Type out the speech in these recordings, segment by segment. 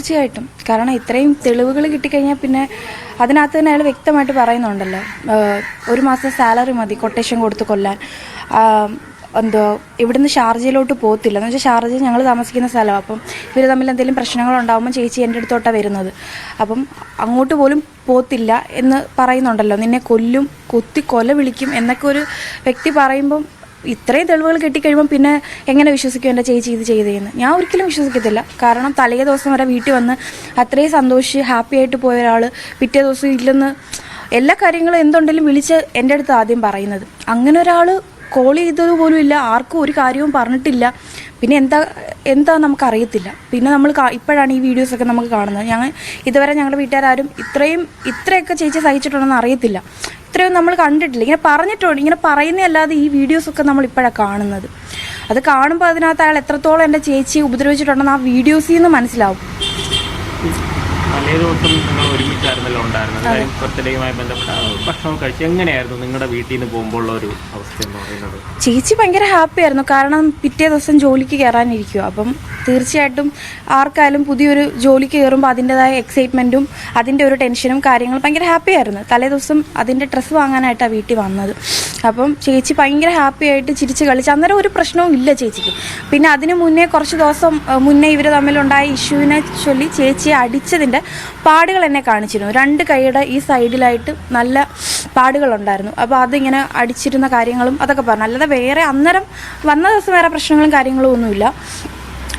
തീർച്ചയായിട്ടും. കാരണം ഇത്രയും തെളിവുകൾ കിട്ടിക്കഴിഞ്ഞാൽ പിന്നെ അതിനകത്ത് തന്നെ അയാൾ വ്യക്തമായിട്ട് പറയുന്നുണ്ടല്ലോ, 1 മാസം സാലറി മതി കൊട്ടേഷൻ കൊടുത്ത് കൊല്ലാൻ. എന്തോ ഇവിടുന്ന് ഷാർജയിലോട്ട് പോകത്തില്ല എന്ന് വെച്ചാൽ ഷാർജയിൽ ഞങ്ങൾ താമസിക്കുന്ന സ്ഥലമാണ്. അപ്പം ഇവർ തമ്മിൽ എന്തെങ്കിലും പ്രശ്നങ്ങളുണ്ടാകുമ്പോൾ ചേച്ചി എൻ്റെ അടുത്തോട്ടാണ് വരുന്നത്. അപ്പം അങ്ങോട്ട് പോലും പോകത്തില്ല എന്ന് പറയുന്നുണ്ടല്ലോ, നിന്നെ കൊല്ലും, കൊല വിളിക്കും എന്നൊക്കെ ഒരു വ്യക്തി പറയുമ്പം ഇത്രയും തെളിവുകൾ കിട്ടിക്കഴിയുമ്പം പിന്നെ എങ്ങനെ വിശ്വസിക്കും എൻ്റെ ചേച്ചി ഇത് ചെയ്തതെന്ന്? ഞാൻ ഒരിക്കലും വിശ്വസിക്കത്തില്ല. കാരണം തലേ ദിവസം വരെ വീട്ടിൽ വന്ന് അത്രയും സന്തോഷിച്ച് ഹാപ്പി ആയിട്ട് പോയ ഒരാൾ പിറ്റേ ദിവസം ഇല്ലെന്ന് എല്ലാ കാര്യങ്ങളും എന്തുണ്ടെങ്കിലും വിളിച്ച് എൻ്റെ അടുത്ത് ആദ്യം പറയുന്നത്. അങ്ങനെ ഒരാൾ കോൾ ചെയ്തതുപോലും ഇല്ല, ആർക്കും ഒരു കാര്യവും പറഞ്ഞിട്ടില്ല. പിന്നെ എന്താ നമുക്കറിയത്തില്ല. പിന്നെ നമ്മൾ ഇപ്പോഴാണ് ഈ വീഡിയോസൊക്കെ നമുക്ക് കാണുന്നത്. ഇതുവരെ ഞങ്ങളുടെ വീട്ടുകാരും ഇത്രയൊക്കെ ചേച്ചി സഹിച്ചിട്ടുണ്ടെന്ന് അറിയത്തില്ല. ഇത്രയും നമ്മൾ കണ്ടിട്ടില്ല. ഇങ്ങനെ പറഞ്ഞിട്ടുണ്ട്, ഇങ്ങനെ പറയുന്നതല്ലാതെ ഈ വീഡിയോസൊക്കെ നമ്മൾ ഇപ്പോഴാണ് കാണുന്നത്. അത് കാണുമ്പോൾ അതിനകത്ത് അയാൾ എത്രത്തോളം എൻ്റെ ചേച്ചിയെ ഉപദ്രവിച്ചിട്ടുണ്ടെന്ന് ആ വീഡിയോസിൽ നിന്ന് മനസ്സിലാവും. തലേ ദിവസം നിങ്ങൾ ഒരുമിച്ചായിരുന്നല്ലോ ഉണ്ടായിരുന്നത്, ബർത്ത്ഡേയുമായി ബന്ധപ്പെട്ട ഭക്ഷണം കഴിച്ച് എങ്ങനെയായിരുന്നു നിങ്ങളുടെ വീട്ടിൽ നിന്ന് പോകുമ്പോൾ ഒരു അവസ്ഥ എന്ന് പറയുന്നത്? ചേച്ചി ഭയങ്കര ഹാപ്പി ആയിരുന്നു. കാരണം പിറ്റേ ദിവസം ജോലിക്ക് കയറാനിരിക്കുക. അപ്പം തീർച്ചയായിട്ടും ആർക്കായാലും പുതിയൊരു ജോലിക്ക് കയറുമ്പോൾ അതിൻ്റെതായ എക്സൈറ്റ്മെൻറ്റും അതിൻ്റെ ഒരു ടെൻഷനും കാര്യങ്ങളും ഭയങ്കര ഹാപ്പി ആയിരുന്നു. തലേ ദിവസം അതിൻ്റെ ഡ്രസ്സ് വാങ്ങാനായിട്ടാണ് വീട്ടിൽ വന്നത്. അപ്പം ചേച്ചി ഭയങ്കര ഹാപ്പി ആയിട്ട് ചിരിച്ച് കളിച്ച് അന്നേരം ഒരു പ്രശ്നവും ഇല്ല ചേച്ചിക്ക്. പിന്നെ അതിന് മുന്നേ കുറച്ച് ദിവസം മുന്നേ ഇവർ തമ്മിലുണ്ടായ ഇഷ്യൂവിനെ ചൊല്ലി ചേച്ചിയെ അടിച്ചതിൻ്റെ പാടുകൾ എന്നെ കാണിച്ചിരുന്നു. 2 കൈയുടെ ഈ സൈഡിലായിട്ട് നല്ല പാടുകളുണ്ടായിരുന്നു. അപ്പോൾ അതിങ്ങനെ അടിച്ചിരുന്ന കാര്യങ്ങളും അതൊക്കെ പറഞ്ഞു. അല്ലാതെ വേറെ അന്നേരം വന്ന ദിവസം വേറെ പ്രശ്നങ്ങളും കാര്യങ്ങളും ഒന്നുമില്ല.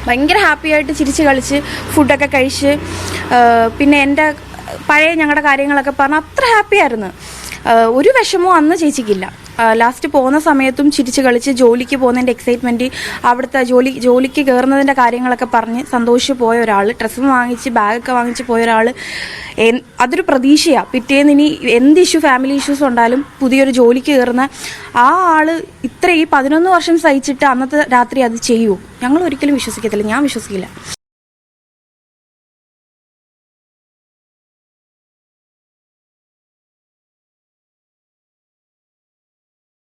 ഭയങ്കര ഹാപ്പി ആയിട്ട് ചിരിച്ച് കളിച്ച് ഫുഡൊക്കെ കഴിച്ച് പിന്നെ എൻ്റെ പഴയ ഞങ്ങളുടെ കാര്യങ്ങളൊക്കെ പറഞ്ഞ് അത്ര ഹാപ്പി ആയിരുന്നു. ഒരു വിഷമവും അന്ന് ചേച്ചിക്കില്ല. ലാസ്റ്റ് പോകുന്ന സമയത്തും ചിരിച്ച് കളിച്ച് ജോലിക്ക് പോകുന്നതിൻ്റെ എക്സൈറ്റ്മെൻറ്റ്, അവിടുത്തെ ജോലിക്ക് കയറുന്നതിൻ്റെ കാര്യങ്ങളൊക്കെ പറഞ്ഞ് സന്തോഷിച്ച് പോയ ഒരാൾ, ഡ്രസ്സും വാങ്ങിച്ച് ബാഗൊക്കെ വാങ്ങിച്ച് പോയ ഒരാൾ, അതൊരു പ്രതീക്ഷയാണ്. പിറ്റേന്ന് ഇനി എന്ത് ഫാമിലി ഇഷ്യൂസ് ഉണ്ടായാലും പുതിയൊരു ജോലിക്ക് കയറുന്ന ആ ആൾ ഈ 11 വർഷം സഹിച്ചിട്ട് അന്നത്തെ രാത്രി അത് ചെയ്യുമോ? ഞങ്ങൾ ഒരിക്കലും വിശ്വസിക്കത്തില്ല. ഞാൻ വിശ്വസിക്കില്ല.